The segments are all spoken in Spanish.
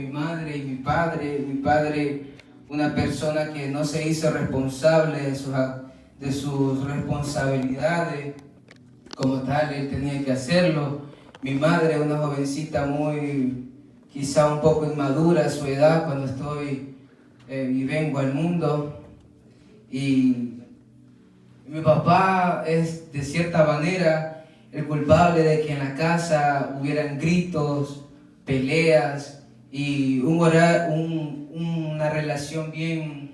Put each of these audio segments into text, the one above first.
Mi padre, una persona que no se hizo responsable de sus responsabilidades, como tal, él tenía que hacerlo. Mi madre, una jovencita quizá un poco inmadura a su edad cuando y vengo al mundo. Y mi papá es de cierta manera el culpable de que en la casa hubieran gritos, peleas y una relación bien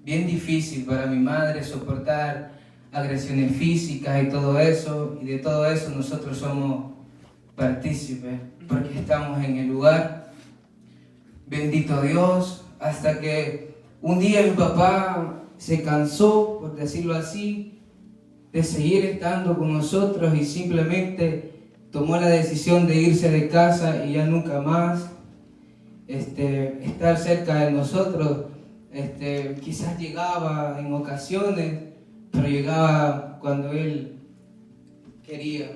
difícil para mi madre, soportar agresiones físicas y todo eso. Y de todo eso nosotros somos partícipes porque estamos en el lugar. Bendito Dios, hasta que un día mi papá se cansó, por decirlo así, de seguir estando con nosotros y simplemente tomó la decisión de irse de casa y ya nunca más estar cerca de nosotros. Quizás llegaba en ocasiones, pero llegaba cuando él quería.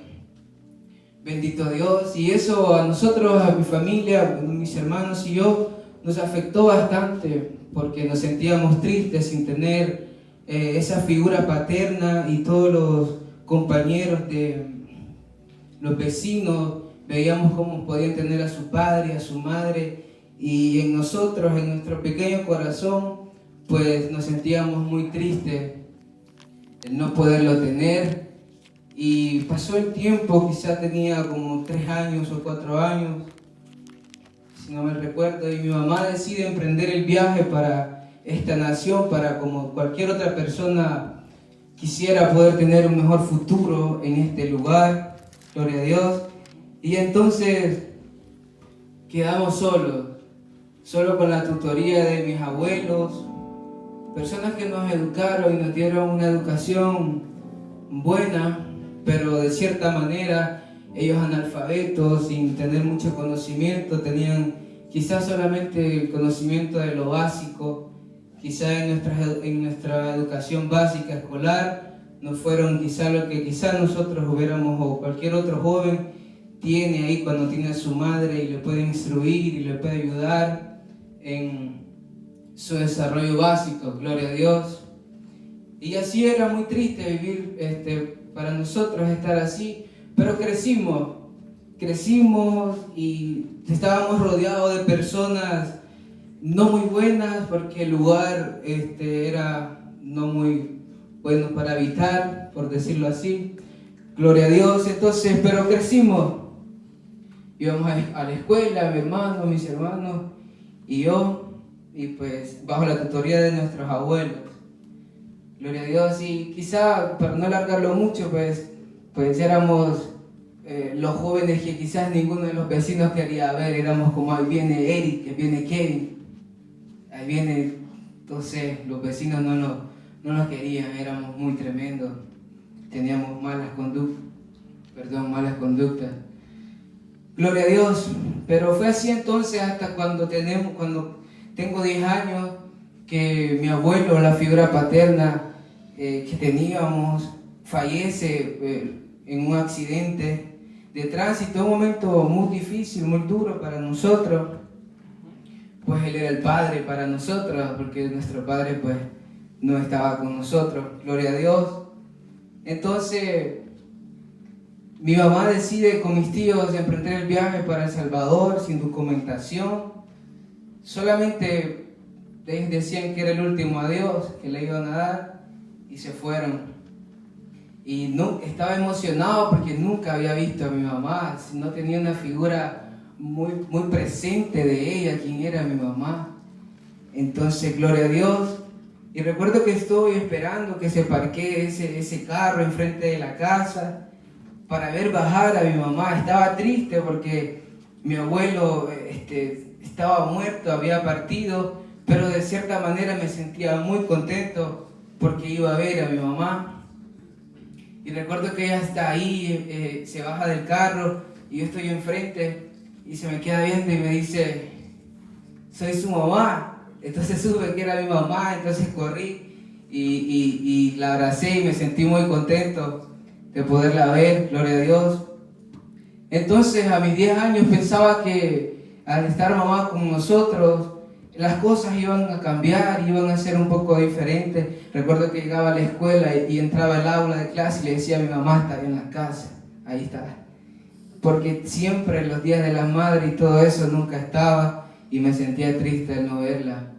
Bendito Dios. Y eso a nosotros, a mi familia, mis hermanos y yo, nos afectó bastante porque nos sentíamos tristes sin tener esa figura paterna, y todos los compañeros de los vecinos veíamos cómo podían tener a su padre, a su madre, y en nosotros, en nuestro pequeño corazón, pues nos sentíamos muy tristes el no poderlo tener. Y pasó el tiempo, quizá tenía como 3 años o 4 años, si no me recuerdo, y mi mamá decide emprender el viaje para esta nación, para, como cualquier otra persona quisiera, poder tener un mejor futuro en este lugar, gloria a Dios. Y entonces quedamos solo con la tutoría de mis abuelos, personas que nos educaron y nos dieron una educación buena, pero de cierta manera ellos analfabetos, sin tener mucho conocimiento, tenían quizás solamente el conocimiento de lo básico. Quizás en nuestra educación básica escolar no fueron quizás lo que quizás nosotros hubiéramos, o cualquier otro joven tiene ahí cuando tiene a su madre y le puede instruir y le puede ayudar en su desarrollo básico, gloria a Dios. Y así era muy triste vivir para nosotros estar así, pero crecimos y estábamos rodeados de personas no muy buenas, porque el lugar era no muy bueno para habitar, por decirlo así, gloria a Dios. Entonces, pero crecimos, íbamos a la escuela, mis hermanos y yo, y pues bajo la tutoría de nuestros abuelos, gloria a Dios. Y quizá, para no alargarlo mucho, pues éramos los jóvenes que quizás ninguno de los vecinos quería ver. Éramos como: ahí viene Eric, que viene Kevin, ahí viene. Entonces los vecinos no nos querían, éramos muy tremendos, teníamos malas conductas, gloria a Dios. Pero fue así entonces hasta cuando tengo 10 años, que mi abuelo, la figura paterna que teníamos, fallece en un accidente de tránsito, un momento muy difícil, muy duro para nosotros. Pues él era el padre para nosotros, porque nuestro padre pues no estaba con nosotros, gloria a Dios. Entonces mi mamá decide con mis tíos emprender el viaje para El Salvador sin documentación. Solamente decían que era el último adiós que le iban a dar, y se fueron. Y no, estaba emocionado porque nunca había visto a mi mamá, no tenía una figura muy presente de ella, quién era mi mamá. Entonces, gloria a Dios. Y recuerdo que estoy esperando que se parquee ese carro enfrente de la casa para ver bajar a mi mamá. Estaba triste porque mi abuelo estaba muerto, había partido, pero de cierta manera me sentía muy contento porque iba a ver a mi mamá. Y recuerdo que ella está ahí, se baja del carro y yo estoy enfrente, y se me queda viendo y me dice: soy su mamá. Entonces supe que era mi mamá, entonces corrí y la abracé y me sentí muy contento de poderla ver, gloria a Dios. Entonces a mis 10 años pensaba que al estar mamá con nosotros, las cosas iban a cambiar, iban a ser un poco diferentes. Recuerdo que llegaba a la escuela y entraba al aula de clase y le decía a mi mamá, está en la casa, ahí está. Porque siempre los días de la madre y todo eso nunca estaba y me sentía triste al no verla.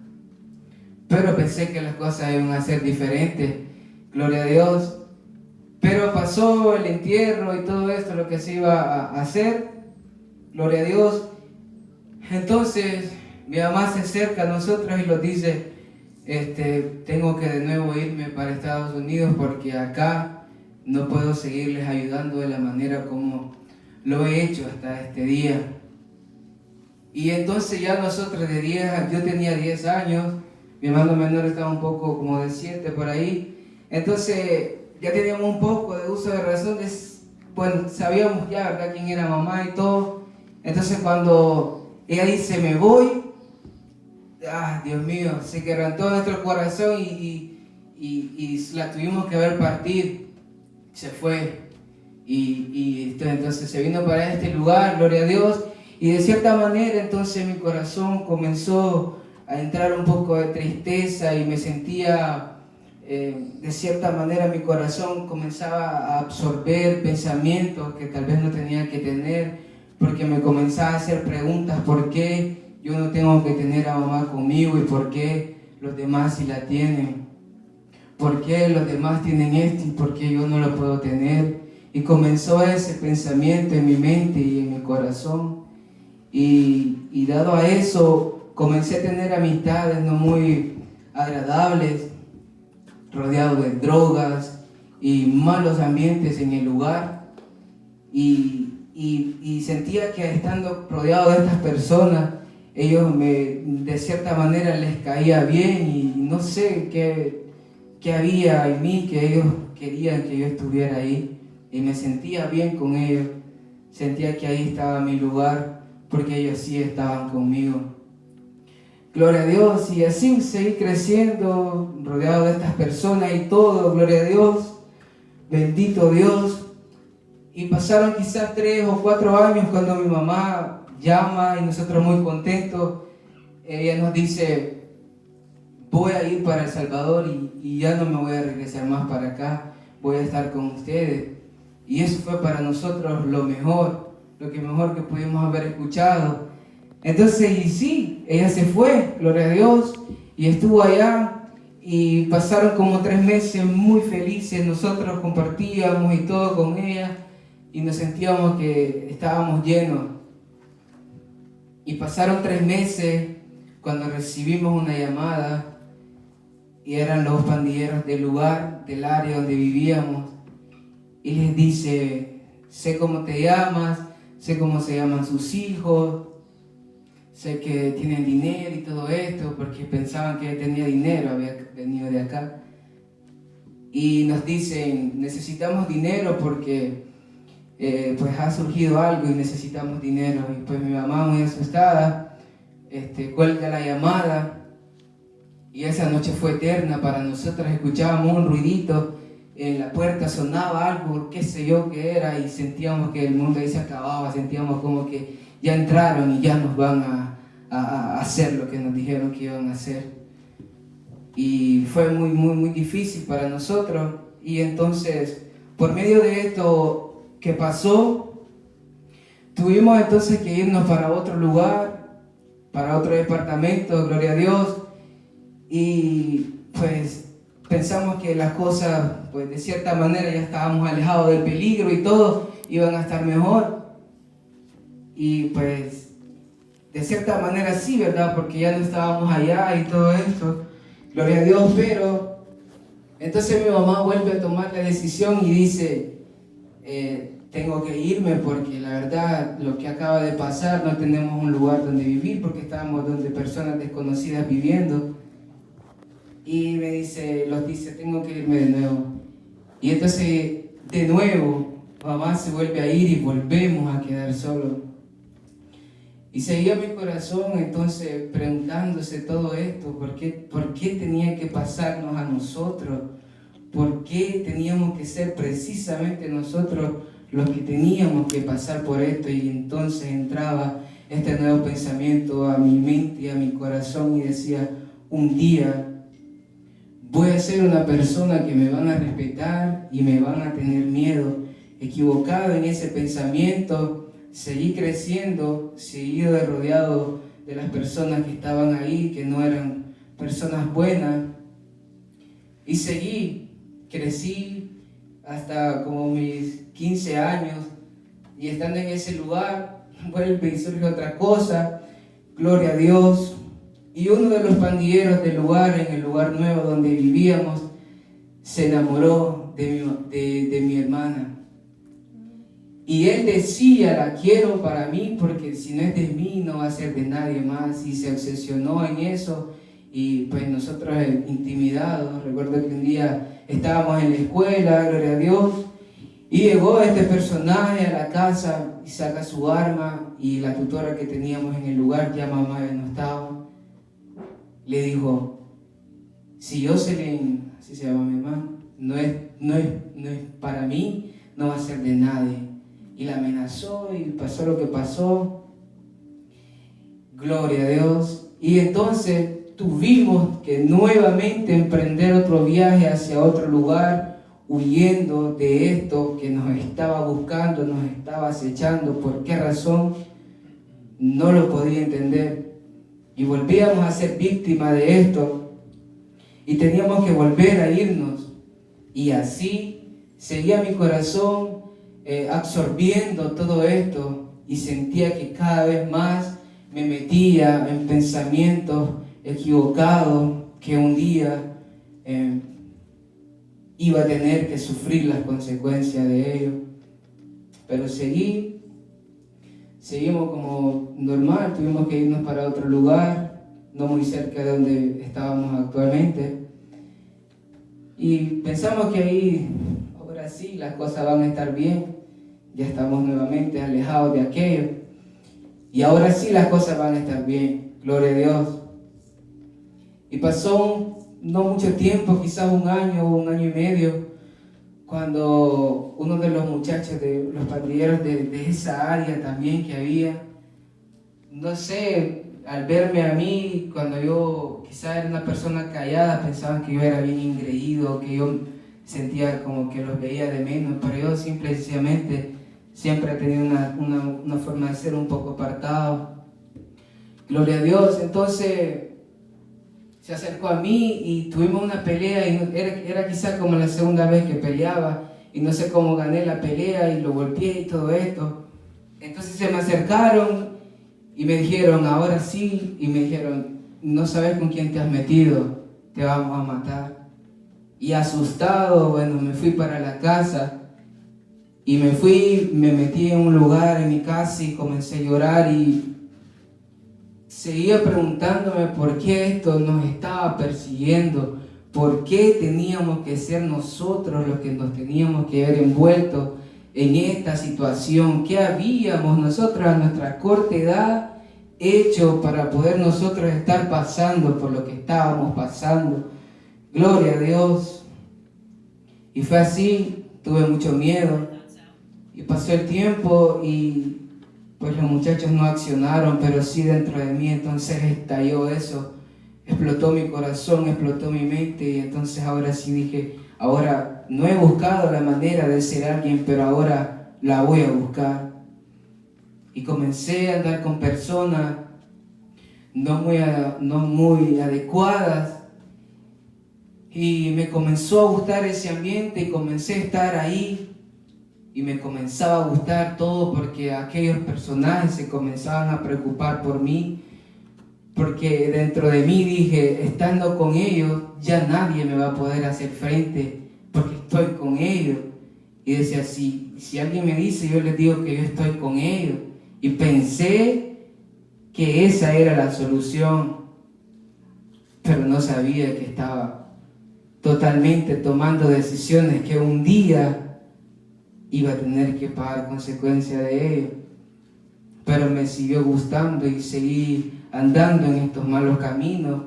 Pero pensé que las cosas iban a ser diferentes, gloria a Dios. Pero pasó el entierro y todo esto, lo que se iba a hacer, gloria a Dios. Entonces mi mamá se acerca a nosotros y nos dice, tengo que de nuevo irme para Estados Unidos porque acá no puedo seguirles ayudando de la manera como lo he hecho hasta este día. Y entonces ya nosotros yo tenía 10 años, mi hermano menor estaba un poco como de 7 por ahí, entonces ya teníamos un poco de uso de razón, bueno, sabíamos ya, ¿verdad?, quién era mamá y todo. Entonces cuando ella dice, me voy, Dios mío, se quebrantó nuestro corazón y la tuvimos que ver partir, se fue. Y entonces se vino para este lugar, gloria a Dios, y de cierta manera entonces mi corazón comenzó a entrar un poco de tristeza y me sentía, de cierta manera mi corazón comenzaba a absorber pensamientos que tal vez no tenía que tener, porque me comenzaba a hacer preguntas, ¿por qué yo no tengo que tener a mamá conmigo y por qué los demás sí la tienen? ¿Por qué los demás tienen esto y por qué yo no lo puedo tener? Y comenzó ese pensamiento en mi mente y en mi corazón. Y dado a eso, comencé a tener amistades no muy agradables, rodeado de drogas y malos ambientes en el lugar. Y sentía que estando rodeado de estas personas, ellos de cierta manera les caía bien y no sé qué había en mí que ellos querían que yo estuviera ahí. Y me sentía bien con ellos, sentía que ahí estaba mi lugar, porque ellos sí estaban conmigo. Gloria a Dios, y así seguí creciendo, rodeado de estas personas y todo, gloria a Dios, bendito Dios. Y pasaron quizás 3 o 4 años cuando mi mamá llama y nosotros muy contentos, ella nos dice, voy a ir para El Salvador y ya no me voy a regresar más para acá, voy a estar con ustedes. Y eso fue para nosotros lo mejor que pudimos haber escuchado. Entonces, y sí, ella se fue, gloria a Dios, y estuvo allá, y pasaron como 3 meses muy felices, nosotros compartíamos y todo con ella, y nos sentíamos que estábamos llenos. Y pasaron 3 meses cuando recibimos una llamada, y eran los pandilleros del lugar, del área donde vivíamos, y les dice, sé cómo te llamas, sé cómo se llaman sus hijos, sé que tienen dinero y todo esto, porque pensaban que tenía dinero, había venido de acá. Y nos dicen, necesitamos dinero porque pues ha surgido algo y necesitamos dinero. Y pues mi mamá, muy asustada, cuelga la llamada, y esa noche fue eterna para nosotros. Escuchábamos un ruidito, en la puerta sonaba algo, qué sé yo qué era, y sentíamos que el mundo ahí se acababa, sentíamos como que ya entraron y ya nos van a hacer lo que nos dijeron que iban a hacer. Y fue muy, muy, muy difícil para nosotros. Y entonces, por medio de esto que pasó, tuvimos entonces que irnos para otro lugar, para otro departamento, gloria a Dios. Y pues pensamos que las cosas, pues de cierta manera ya estábamos alejados del peligro y todo, iban a estar mejor. Y pues de cierta manera sí, ¿verdad? Porque ya no estábamos allá y todo esto, gloria a Dios. Pero entonces mi mamá vuelve a tomar la decisión y dice, tengo que irme porque la verdad lo que acaba de pasar, no tenemos un lugar donde vivir porque estábamos donde personas desconocidas viviendo. Y los dice, tengo que irme de nuevo. Y entonces, de nuevo, mamá se vuelve a ir y volvemos a quedar solos. Y seguía mi corazón entonces preguntándose todo esto, ¿por qué tenía que pasarnos a nosotros? ¿Por qué teníamos que ser precisamente nosotros los que teníamos que pasar por esto? Y entonces entraba este nuevo pensamiento a mi mente y a mi corazón y decía, un día voy a ser una persona que me van a respetar y me van a tener miedo. Equivocado en ese pensamiento, seguí creciendo, seguí rodeado de las personas que estaban ahí, que no eran personas buenas, y crecí hasta como mis 15 años, y estando en ese lugar, vuelve y surge otra cosa, gloria a Dios, y uno de los pandilleros del lugar, en el lugar nuevo donde vivíamos, se enamoró de mi hermana. Y él decía, la quiero para mí, porque si no es de mí, no va a ser de nadie más. Y se obsesionó en eso. Y pues nosotros intimidados, recuerdo que un día estábamos en la escuela, gloria a Dios, y llegó este personaje a la casa y saca su arma, y la tutora que teníamos en el lugar, ya mamá no estaba, le dijo, si Jocelyn, así se llama mi hermano, no es para mí, no va a ser de nadie. Y la amenazó y pasó lo que pasó. Gloria a Dios. Y entonces tuvimos que nuevamente emprender otro viaje hacia otro lugar, huyendo de esto que nos estaba buscando, nos estaba acechando. ¿Por qué razón? No lo podía entender. Y volvíamos a ser víctimas de esto. Y teníamos que volver a irnos. Y así seguía mi corazón absorbiendo todo esto, y sentía que cada vez más me metía en pensamientos equivocados, que un día iba a tener que sufrir las consecuencias de ello. Pero seguimos como normal, tuvimos que irnos para otro lugar, no muy cerca de donde estábamos actualmente, y pensamos que ahí ahora sí las cosas van a estar bien. Ya estamos nuevamente alejados de aquello. Y ahora sí las cosas van a estar bien. Gloria a Dios. Y pasó no mucho tiempo, quizás un año y medio, cuando uno de los muchachos, de los pandilleros de esa área también que había, no sé, al verme a mí, cuando yo quizás era una persona callada, pensaban que yo era bien ingreído, que yo sentía como que los veía de menos, pero yo simple y sencillamente siempre he tenido una forma de ser un poco apartado. Gloria a Dios. Entonces se acercó a mí y tuvimos una pelea, y era quizás como la segunda vez que peleaba, y no sé cómo gané la pelea y lo golpeé y todo esto. Entonces se me acercaron y me dijeron, ahora sí, y me dijeron, no sabes con quién te has metido, te vamos a matar. Y asustado, bueno, me fui para la casa. Y me metí en un lugar en mi casa y comencé a llorar, y seguía preguntándome por qué esto nos estaba persiguiendo, por qué teníamos que ser nosotros los que nos teníamos que ver envueltos en esta situación, qué habíamos nosotros a nuestra corta edad hecho para poder nosotros estar pasando por lo que estábamos pasando. Gloria a Dios. Y fue así, tuve mucho miedo. Y pasó el tiempo y pues los muchachos no accionaron, pero sí dentro de mí entonces estalló eso, explotó mi corazón, explotó mi mente, y entonces ahora sí dije, ahora no he buscado la manera de ser alguien, pero ahora la voy a buscar. Y comencé a andar con personas no muy adecuadas, y me comenzó a gustar ese ambiente y comencé a estar ahí. Y me comenzaba a gustar todo, porque aquellos personajes se comenzaban a preocupar por mí, porque dentro de mí dije, estando con ellos, ya nadie me va a poder hacer frente, porque estoy con ellos. Y decía, si alguien me dice, yo les digo que yo estoy con ellos. Y pensé que esa era la solución, pero no sabía que estaba totalmente tomando decisiones que un día iba a tener que pagar consecuencias de ello. Pero me siguió gustando y seguí andando en estos malos caminos.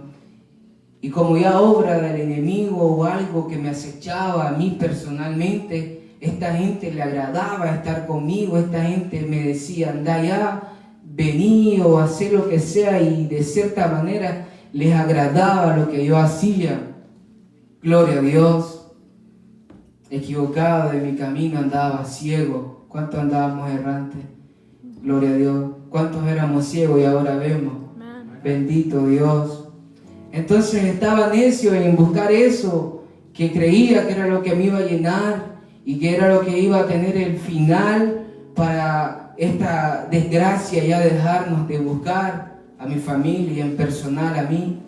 Y como ya obra del enemigo o algo que me acechaba a mí personalmente, esta gente le agradaba estar conmigo, esta gente me decía, anda ya, venía o hacía lo que sea y de cierta manera les agradaba lo que yo hacía. Gloria a Dios. Equivocado de mi camino andaba, ciego. ¿Cuántos andábamos errantes? Gloria a Dios. ¿Cuántos éramos ciegos y ahora vemos? Bendito Dios. Entonces estaba necio en buscar eso que creía que era lo que me iba a llenar y que era lo que iba a tener el final para esta desgracia, ya dejarnos de buscar a mi familia y en personal a mí.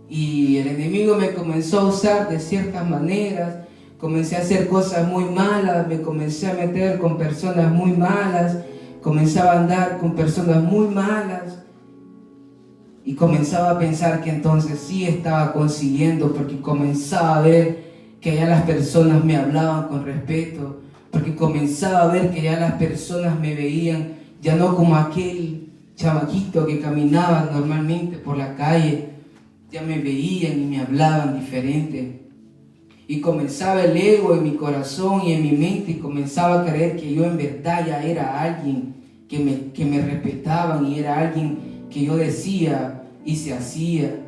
Y el enemigo me comenzó a usar de ciertas maneras, comencé a hacer cosas muy malas, me comencé a meter con personas muy malas, comenzaba a andar con personas muy malas y comenzaba a pensar que entonces sí estaba consiguiendo, porque comenzaba a ver que ya las personas me hablaban con respeto, porque comenzaba a ver que ya las personas me veían ya no como aquel chamaquito que caminaba normalmente por la calle, ya me veían y me hablaban diferente. Y comenzaba el ego en mi corazón y en mi mente, y comenzaba a creer que yo en verdad ya era alguien que me respetaban y era alguien que yo decía y se hacía.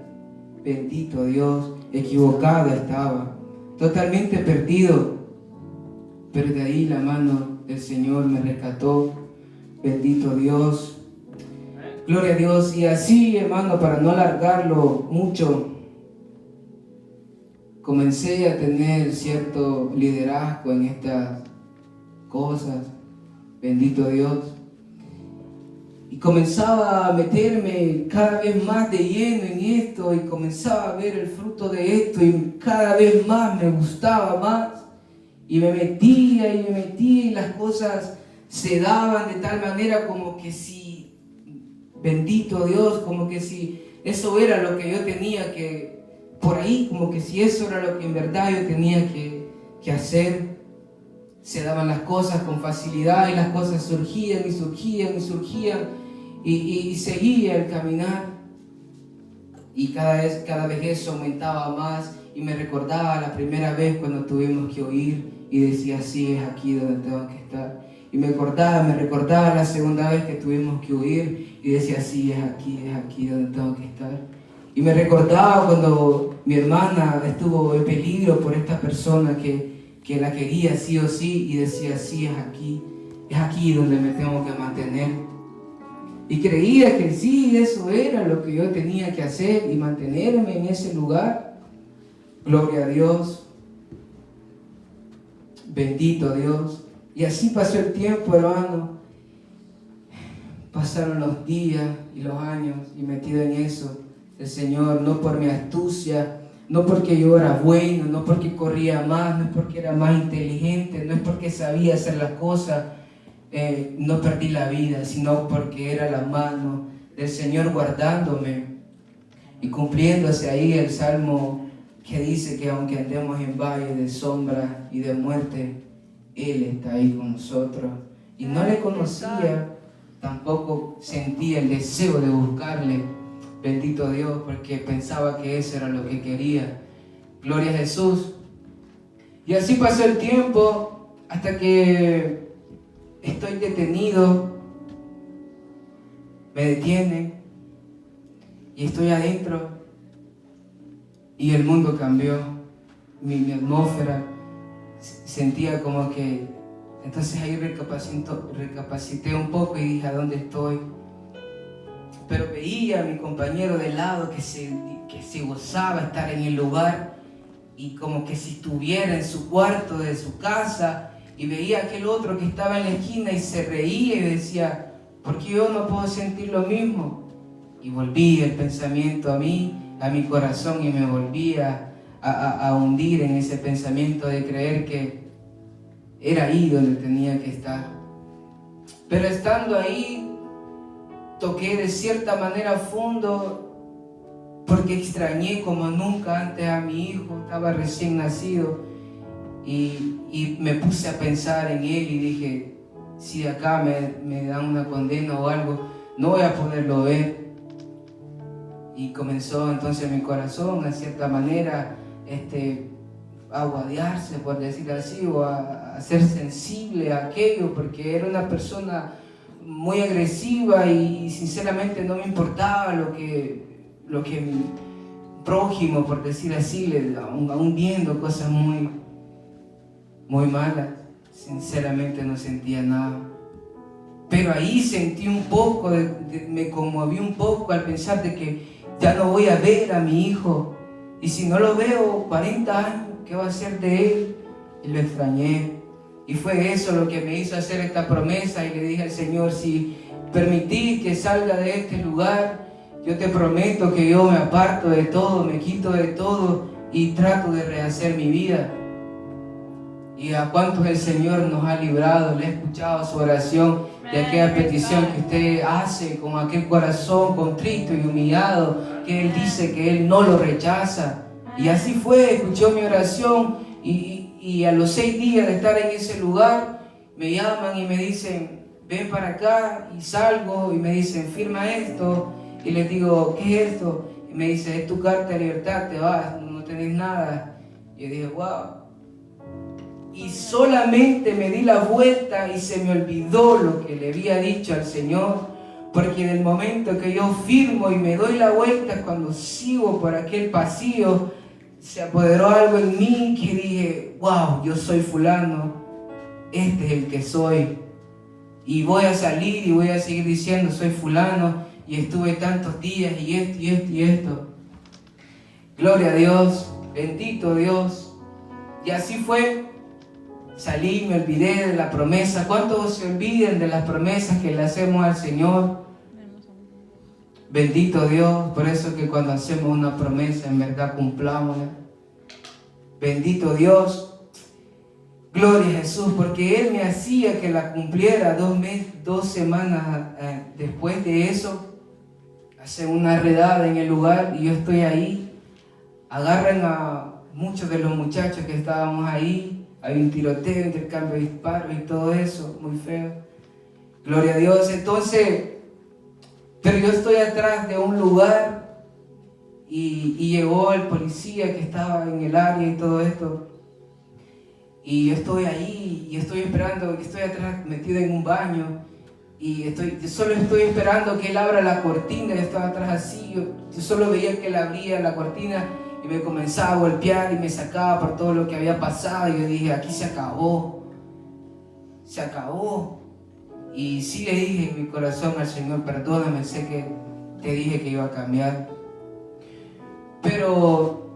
Bendito Dios, equivocado estaba, totalmente perdido. Pero de ahí la mano del Señor me rescató. Bendito Dios. Gloria a Dios. Y así, hermano, para no alargarlo mucho, comencé a tener cierto liderazgo en estas cosas. Bendito Dios. Y comenzaba a meterme cada vez más de lleno en esto y comenzaba a ver el fruto de esto y cada vez más me gustaba más. Y me metía y las cosas se daban de tal manera como que si, bendito Dios, como que si eso era lo que yo tenía que, por ahí, como que si eso era lo que en verdad yo tenía que hacer. Se daban las cosas con facilidad y las cosas surgían y surgían y surgían y seguía el caminar. Y cada vez eso aumentaba más y me recordaba la primera vez cuando tuvimos que huir y decía, sí, es aquí donde tengo que estar. Y me recordaba la segunda vez que tuvimos que huir y decía, sí, es aquí donde tengo que estar. Y me recordaba cuando mi hermana estuvo en peligro por esta persona que la quería sí o sí y decía, sí, es aquí donde me tengo que mantener. Y creía que sí, eso era lo que yo tenía que hacer y mantenerme en ese lugar. Gloria a Dios. Bendito Dios. Y así pasó el tiempo, hermano. Pasaron los días y los años y metido en eso, el Señor, no por mi astucia, no porque yo era bueno, no porque corría más, no es porque era más inteligente, no es porque sabía hacer las cosas, no perdí la vida, sino porque era la mano del Señor guardándome y cumpliéndose ahí el salmo que dice que aunque andemos en valle de sombra y de muerte, Él está ahí con nosotros. Y no le conocía, tampoco sentía el deseo de buscarle, bendito Dios, porque pensaba que eso era lo que quería. Gloria a Jesús. Y así pasó el tiempo hasta que estoy detenido, me detienen y estoy adentro y el mundo cambió, mi atmósfera, sentía como que, entonces ahí recapacité un poco y dije, ¿a dónde estoy? Pero veía a mi compañero de lado que se gozaba estar en el lugar y como que si estuviera en su cuarto de su casa, y veía a aquel otro que estaba en la esquina y se reía y decía, ¿por qué yo no puedo sentir lo mismo? Y volvía el pensamiento a mí, a mi corazón, y me volvía a hundir en ese pensamiento de creer que era ahí donde tenía que estar. Pero estando ahí, toqué de cierta manera fondo, porque extrañé como nunca antes a mi hijo, estaba recién nacido, y me puse a pensar en él y dije, si de acá me dan una condena o algo, no voy a poderlo ver. Y comenzó entonces mi corazón, de cierta manera, a aguadearse, por decir así, o a ser sensible a aquello, porque era una persona muy agresiva y sinceramente no me importaba lo que mi prójimo, por decir así, aún viendo cosas muy malas, sinceramente no sentía nada. Pero ahí sentí un poco, me conmoví un poco al pensar de que ya no voy a ver a mi hijo. Y si no lo veo 40 años, ¿qué va a ser de él? Y lo extrañé. Y fue eso lo que me hizo hacer esta promesa. Y le dije al Señor, si permitís que salga de este lugar, yo te prometo que yo me aparto de todo, me quito de todo y trato de rehacer mi vida. Y a cuántos el Señor nos ha librado. Le he escuchado su oración de aquella petición que usted hace con aquel corazón contrito y humillado, que Él dice que Él no lo rechaza. Y así fue, escuchó mi oración y a los 6 días de estar en ese lugar me llaman y me dicen, ven para acá, y salgo y me dicen, firma esto, y les digo, ¿qué es esto? Y me dice, es tu carta de libertad, te vas, no tenés nada. Y yo dije, wow. Y solamente me di la vuelta y se me olvidó lo que le había dicho al Señor, porque en el momento que yo firmo y me doy la vuelta, cuando sigo por aquel pasillo, se apoderó algo en mí que dije, wow, yo soy fulano, este es el que soy. Y voy a salir y voy a seguir diciendo, soy fulano, y estuve tantos días, y esto, y esto, y esto. Gloria a Dios, bendito Dios. Y así fue. Salí, me olvidé de la promesa. ¿Cuántos se olviden de las promesas que le hacemos al Señor? Bendito Dios, por eso que cuando hacemos una promesa, en verdad cumplámosla. Bendito Dios. Gloria a Jesús, porque Él me hacía que la cumpliera 2 semanas después de eso. Hace una redada en el lugar y yo estoy ahí. Agarran a muchos de los muchachos que estábamos ahí. Hay un tiroteo, intercambio de disparos y todo eso, muy feo. Gloria a Dios. Entonces, pero yo estoy atrás de un lugar y llegó el policía que estaba en el área y todo esto. Y yo estoy ahí y estoy esperando, estoy atrás metido en un baño y yo solo estoy esperando que él abra la cortina. Yo estaba atrás así, yo solo veía que él abría la cortina y me comenzaba a golpear y me sacaba por todo lo que había pasado. Y yo dije, aquí se acabó. Se acabó. Y sí le dije en mi corazón al Señor, perdóname, sé que te dije que iba a cambiar. Pero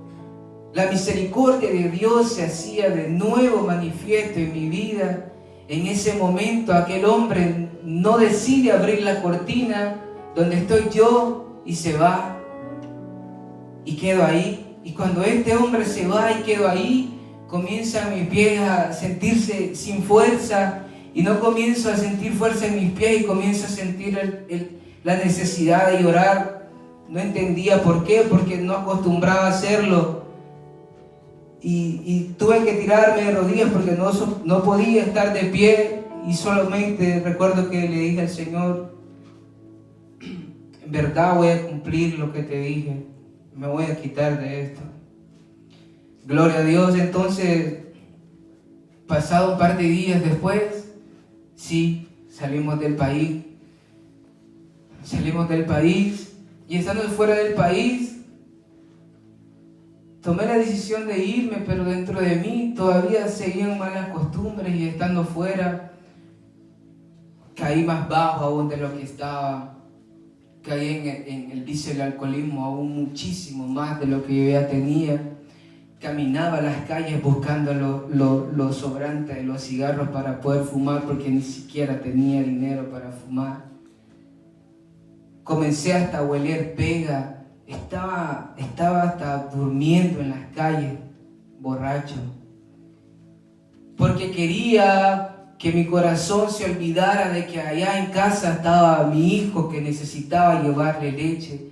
la misericordia de Dios se hacía de nuevo manifiesto en mi vida. En ese momento aquel hombre no decide abrir la cortina donde estoy yo y se va. Y quedo ahí. Y cuando este hombre se va y quedo ahí, comienzan mis pies a sentirse sin fuerza. Y no comienzo a sentir fuerza en mis pies y comienzo a sentir la necesidad de llorar. No entendía por qué, porque no acostumbraba a hacerlo. Y tuve que tirarme de rodillas porque no podía estar de pie. Y solamente recuerdo que le dije al Señor, en verdad voy a cumplir lo que te dije. Me voy a quitar de esto. Gloria a Dios. Entonces, pasado un par de días después, sí, salimos del país. Y estando fuera del país, tomé la decisión de irme, pero dentro de mí todavía seguían malas costumbres y estando fuera, caí más bajo aún de lo que estaba. Caí en el vicio del alcoholismo aún muchísimo más de lo que yo ya tenía. Caminaba las calles buscando lo sobrante de los cigarros para poder fumar porque ni siquiera tenía dinero para fumar. Comencé hasta a oler pega. Estaba hasta durmiendo en las calles, borracho. Porque quería que mi corazón se olvidara de que allá en casa estaba mi hijo que necesitaba llevarle leche.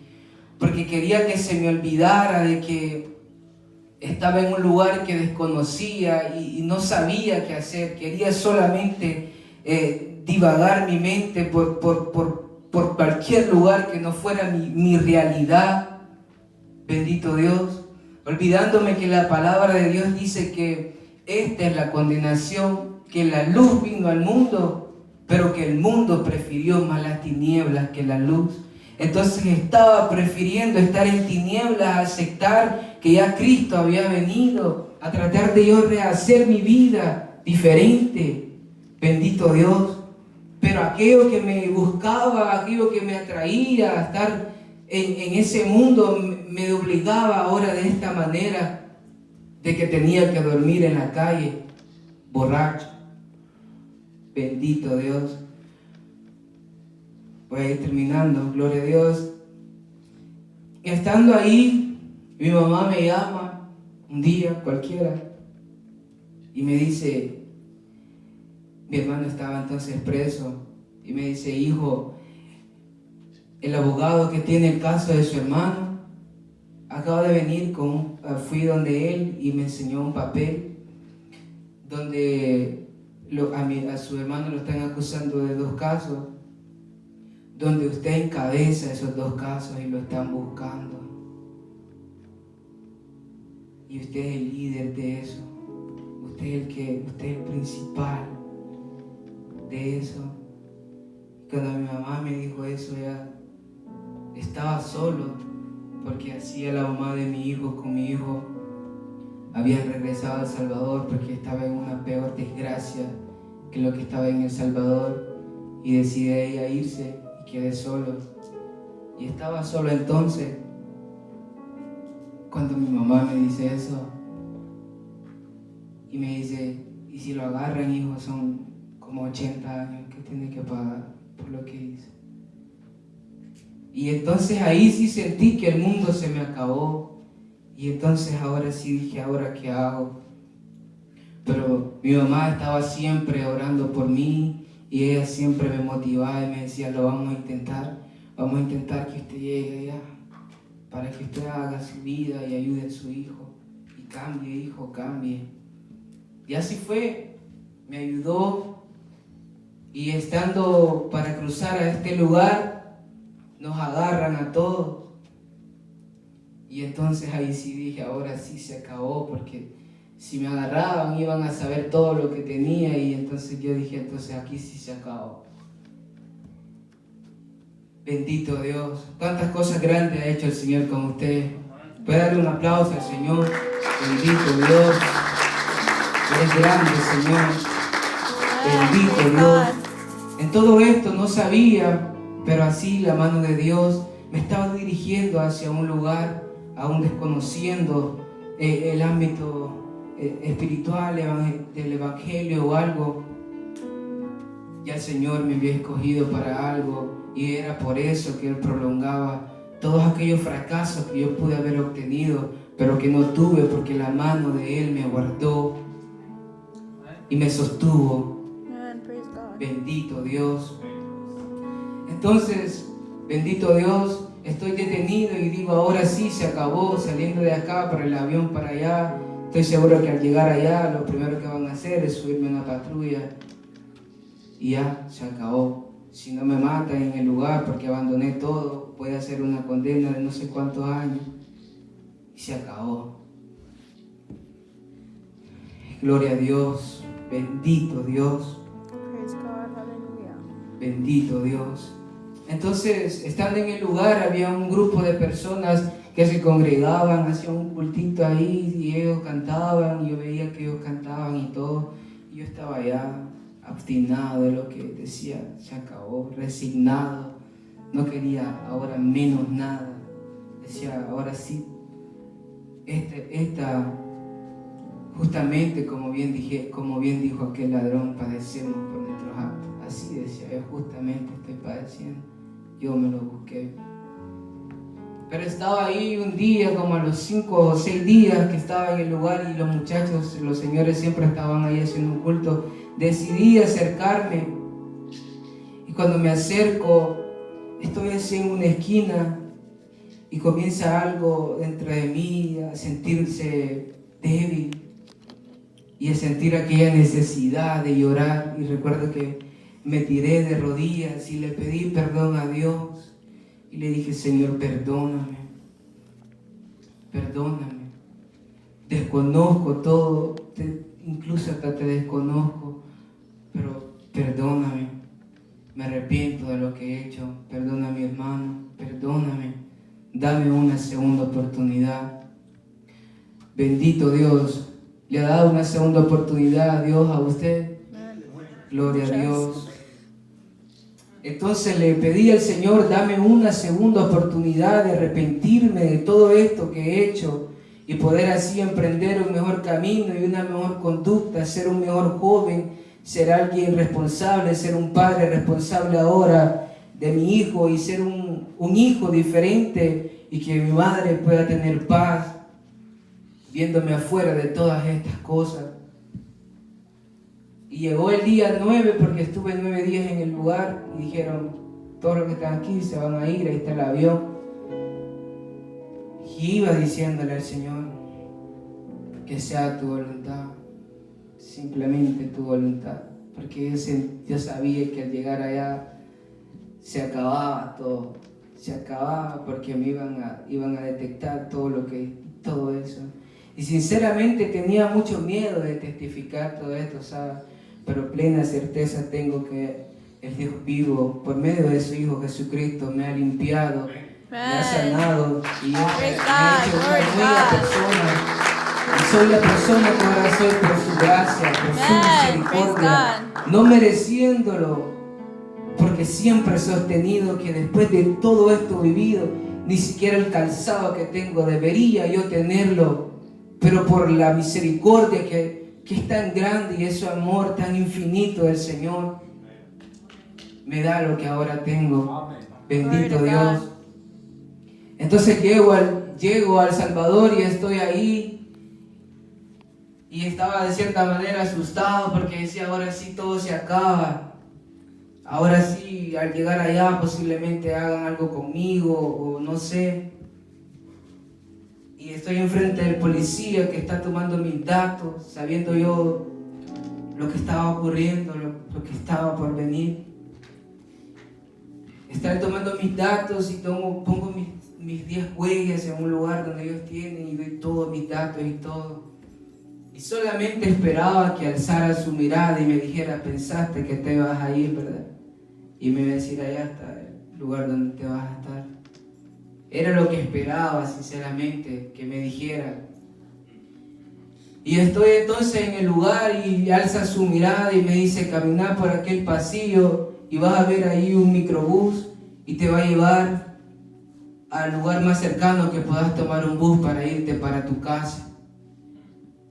Porque quería que se me olvidara de que estaba en un lugar que desconocía y no sabía qué hacer. Quería solamente divagar mi mente por cualquier lugar que no fuera mi realidad. Bendito Dios. Olvidándome que la palabra de Dios dice que esta es la condenación, que la luz vino al mundo pero que el mundo prefirió más las tinieblas que la luz. Entonces estaba prefiriendo estar en tinieblas, aceptar que ya Cristo había venido, a tratar de yo rehacer mi vida diferente. Bendito Dios. Pero aquello que me buscaba, aquello que me atraía a estar en ese mundo, me obligaba ahora de esta manera, de que tenía que dormir en la calle, borracho. Bendito Dios. Voy a ir terminando, gloria a Dios. Y estando ahí, mi mamá me llama un día cualquiera y me dice, mi hermano estaba entonces preso, y me dice, hijo, el abogado que tiene el caso de su hermano acaba de venir, fui donde él y me enseñó un papel donde a su hermano lo están acusando de 2 casos, donde usted encabeza esos 2 casos y lo están buscando. Y usted es el líder de eso. Usted es el principal de eso. Y cuando mi mamá me dijo eso, ya estaba solo, porque así la mamá de mi hijo con mi hijo habían regresado a El Salvador porque estaba en una peor desgracia que lo que estaba en El Salvador, y decide ella irse y quedé solo. Y estaba solo entonces cuando mi mamá me dice eso y me dice, y si lo agarran, hijo, son como 80 años que tiene que pagar por lo que hizo. Y entonces ahí sí sentí que el mundo se me acabó. Y entonces ahora sí dije, ¿ahora qué hago? Pero mi mamá estaba siempre orando por mí y ella siempre me motivaba y me decía, lo vamos a intentar que usted llegue allá, para que usted haga su vida y ayude a su hijo. Y cambie, hijo, cambie. Y así fue, me ayudó. Y estando para cruzar a este lugar, nos agarran a todos. Y entonces ahí sí dije, ahora sí se acabó, porque si me agarraban iban a saber todo lo que tenía. Y entonces yo dije, entonces aquí sí se acabó. Bendito Dios, cuántas cosas grandes ha hecho el Señor con usted. Puede darle un aplauso al Señor. Bendito Dios, es grande, Señor. Bendito Dios. En todo esto no sabía, pero así la mano de Dios me estaba dirigiendo hacia un lugar, aún desconociendo el ámbito espiritual del Evangelio o algo. Ya el Señor me había escogido para algo, y era por eso que Él prolongaba todos aquellos fracasos que yo pude haber obtenido, pero que no tuve, porque la mano de Él me guardó y me sostuvo. Bendito Dios. Entonces, bendito Dios, estoy detenido y digo, ahora sí se acabó, saliendo de acá para el avión para allá. Estoy seguro que al llegar allá lo primero que van a hacer es subirme a una patrulla y ya se acabó. Si no me matan en el lugar porque abandoné todo, puede hacer una condena de no sé cuántos años y se acabó. Gloria a Dios, bendito Dios. Bendito Dios. Entonces, estando en el lugar, había un grupo de personas que se congregaban, hacían un cultito ahí y ellos cantaban, y yo veía que ellos cantaban y todo, y yo estaba allá obstinado de lo que decía, se acabó, resignado, no quería ahora menos nada, decía, ahora sí, justamente como bien dijo aquel ladrón, padecemos por nuestros actos. Así decía, yo justamente estoy padeciendo, yo me lo busqué. Pero estaba ahí un día, como a los 5 o 6 días que estaba en el lugar, y los muchachos, los señores siempre estaban ahí haciendo un culto, decidí acercarme. Y cuando me acerco, estoy así en una esquina y comienza algo dentro de mí a sentirse débil y a sentir aquella necesidad de llorar. Y recuerdo que me tiré de rodillas y le pedí perdón a Dios y le dije, Señor, perdóname, desconozco todo, incluso hasta te desconozco, pero perdóname. me arrepiento de lo que he hecho, perdona a mi hermano, perdóname, dame una segunda oportunidad. Bendito Dios, le ha dado una segunda oportunidad a Dios a usted. Gloria a Dios. Entonces le pedí al Señor, dame una segunda oportunidad de arrepentirme de todo esto que he hecho y poder así emprender un mejor camino y una mejor conducta, ser un mejor joven, ser alguien responsable, ser un padre responsable ahora de mi hijo y ser un hijo diferente y que mi madre pueda tener paz viéndome afuera de todas estas cosas. Y llegó el día 9 porque estuve 9 días en el lugar y dijeron, todos los que están aquí se van a ir, ahí está el avión. Y iba diciéndole al Señor, que sea tu voluntad, simplemente tu voluntad. Porque yo sabía que al llegar allá se acababa todo, se acababa porque me iban a detectar todo eso. Y sinceramente tenía mucho miedo de testificar todo esto, ¿sabes? Pero plena certeza tengo que el Dios vivo, por medio de su Hijo Jesucristo, me ha limpiado, me ha sanado y me ha hecho una nueva persona. Y soy la persona que ahora soy por su gracia, por su misericordia, no mereciéndolo, porque siempre he sostenido que después de todo esto vivido, ni siquiera el calzado que tengo debería yo tenerlo, pero por la misericordia que es tan grande y ese amor tan infinito del Señor, me da lo que ahora tengo. Bendito Dios. Entonces llego al Salvador y estoy ahí y estaba de cierta manera asustado porque decía, ahora sí todo se acaba. Ahora sí, al llegar allá posiblemente hagan algo conmigo o no sé. Y estoy enfrente del policía que está tomando mis datos, sabiendo yo lo que estaba ocurriendo, lo que estaba por venir. Está tomando mis datos y pongo mis 10 huellas en un lugar donde ellos tienen y doy todos mis datos y todo. Y solamente esperaba que alzara su mirada y me dijera, pensaste que te vas a ir, ¿verdad? Y me iba a decir, allá está el lugar donde te vas a estar. Era lo que esperaba, sinceramente, que me dijera. Y estoy entonces en el lugar y alza su mirada y me dice, caminá por aquel pasillo y vas a ver ahí un microbús y te va a llevar al lugar más cercano que puedas tomar un bus para irte para tu casa.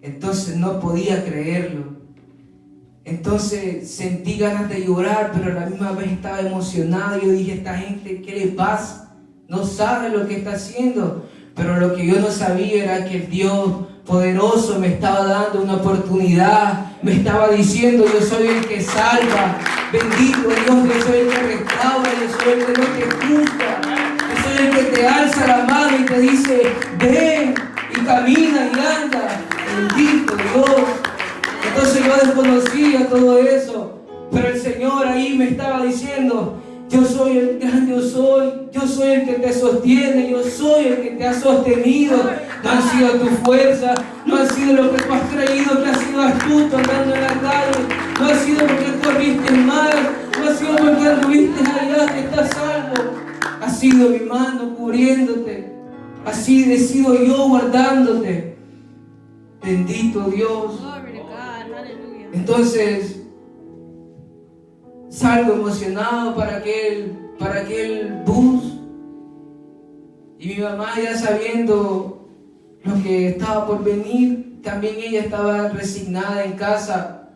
Entonces no podía creerlo. Entonces sentí ganas de llorar, pero a la misma vez estaba emocionado. Yo dije, esta gente, ¿qué le pasa? No sabe lo que está haciendo. Pero lo que yo no sabía era que el Dios poderoso me estaba dando una oportunidad. Me estaba diciendo, yo soy el que salva. Bendito Dios, yo soy el que restaura, yo soy el que no te juzga. Yo soy el que te alza la mano y te dice, ven y camina y anda. Bendito Dios. Entonces yo desconocía todo eso, pero el Señor ahí me estaba diciendo, yo soy el gran yo soy el que te sostiene, yo soy el que te ha sostenido. No han sido tu fuerza, no ha sido lo que tú has creído que has sido astuto andando en la calle, no ha sido porque corriste mal, no ha sido porque anduviste allá que estás salvo. Ha sido mi mano cubriéndote, así he sido yo guardándote. Bendito Dios. Entonces salgo emocionado para aquel bus y mi mamá, ya sabiendo lo que estaba por venir, también ella estaba resignada en casa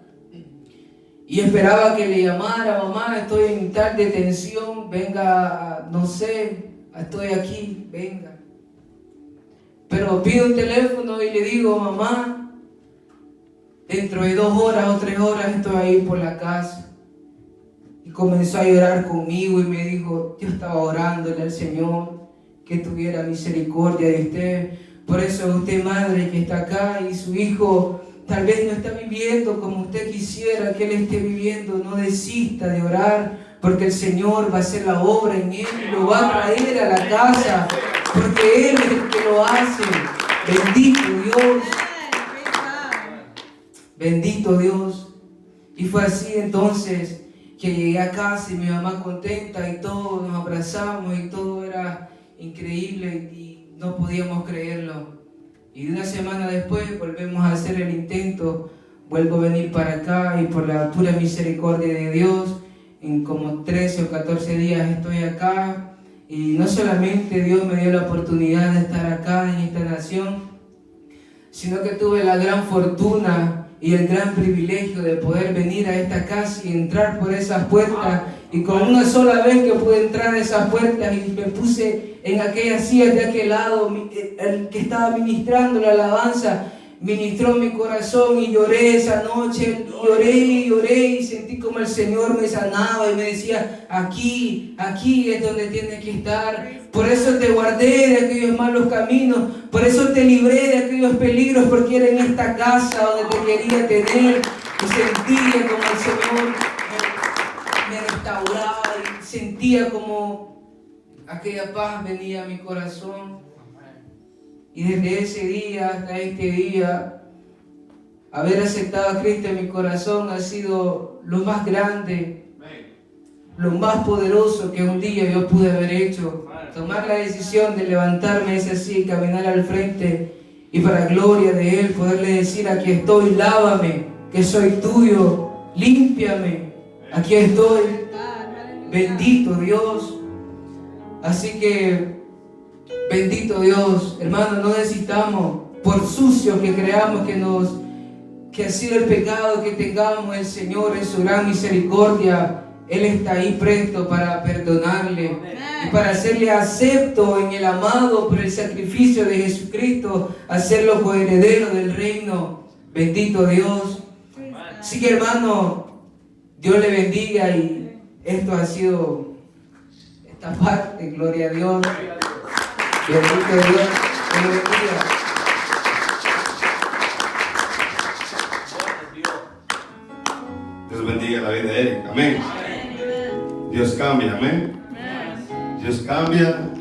y esperaba que le llamara, mamá, estoy en tal detención, venga, no sé, estoy aquí, venga. Pero pido un teléfono y le digo, mamá, dentro de 2 horas o 3 horas estoy ahí por la casa. Y comenzó a llorar conmigo y me dijo, yo estaba orándole al Señor que tuviera misericordia de usted. Por eso usted, madre, que está acá y su hijo tal vez no está viviendo como usted quisiera que él esté viviendo, no desista de orar, porque el Señor va a hacer la obra en él y lo va a traer a la casa, porque Él es el que lo hace. Bendito Dios. Bendito Dios. Y fue así entonces que llegué a casa y mi mamá contenta y todos nos abrazamos y todo era increíble y no podíamos creerlo. Y una semana después volvemos a hacer el intento, vuelvo a venir para acá y por la pura misericordia de Dios, en como 13 o 14 días estoy acá y no solamente Dios me dio la oportunidad de estar acá en esta nación, sino que tuve la gran fortuna y el gran privilegio de poder venir a esta casa y entrar por esas puertas. Y con una sola vez que pude entrar a esas puertas y me puse en aquellas sillas de aquel lado, el que estaba ministrando la alabanza, ministró mi corazón y lloré esa noche, y lloré y sentí como el Señor me sanaba y me decía, aquí es donde tienes que estar. Por eso te guardé de aquellos malos caminos, por eso te libré de aquellos peligros, porque era en esta casa donde te quería tener. Y sentía como el Señor me restauraba y sentía como aquella paz venía a mi corazón. Y desde ese día hasta este día, haber aceptado a Cristo en mi corazón ha sido lo más grande, lo más poderoso que un día yo pude haber hecho. Tomar la decisión de levantarme ese así y caminar al frente y para gloria de Él poderle decir, aquí estoy, lávame, que soy tuyo, límpiame, aquí estoy, bendito Dios. Así que bendito Dios, hermano, no necesitamos, por sucios que creamos que ha sido el pecado que tengamos, el Señor en su gran misericordia, Él está ahí presto para perdonarle y para hacerle acepto en el amado por el sacrificio de Jesucristo, hacerlo coheredero del reino. Bendito Dios. Así que, hermano, Dios le bendiga y esto ha sido esta parte, gloria a Dios. Bendito Dios, que lo bendiga. Dios bendiga la vida de Eric, amén. Dios cambia, amén. Dios cambia.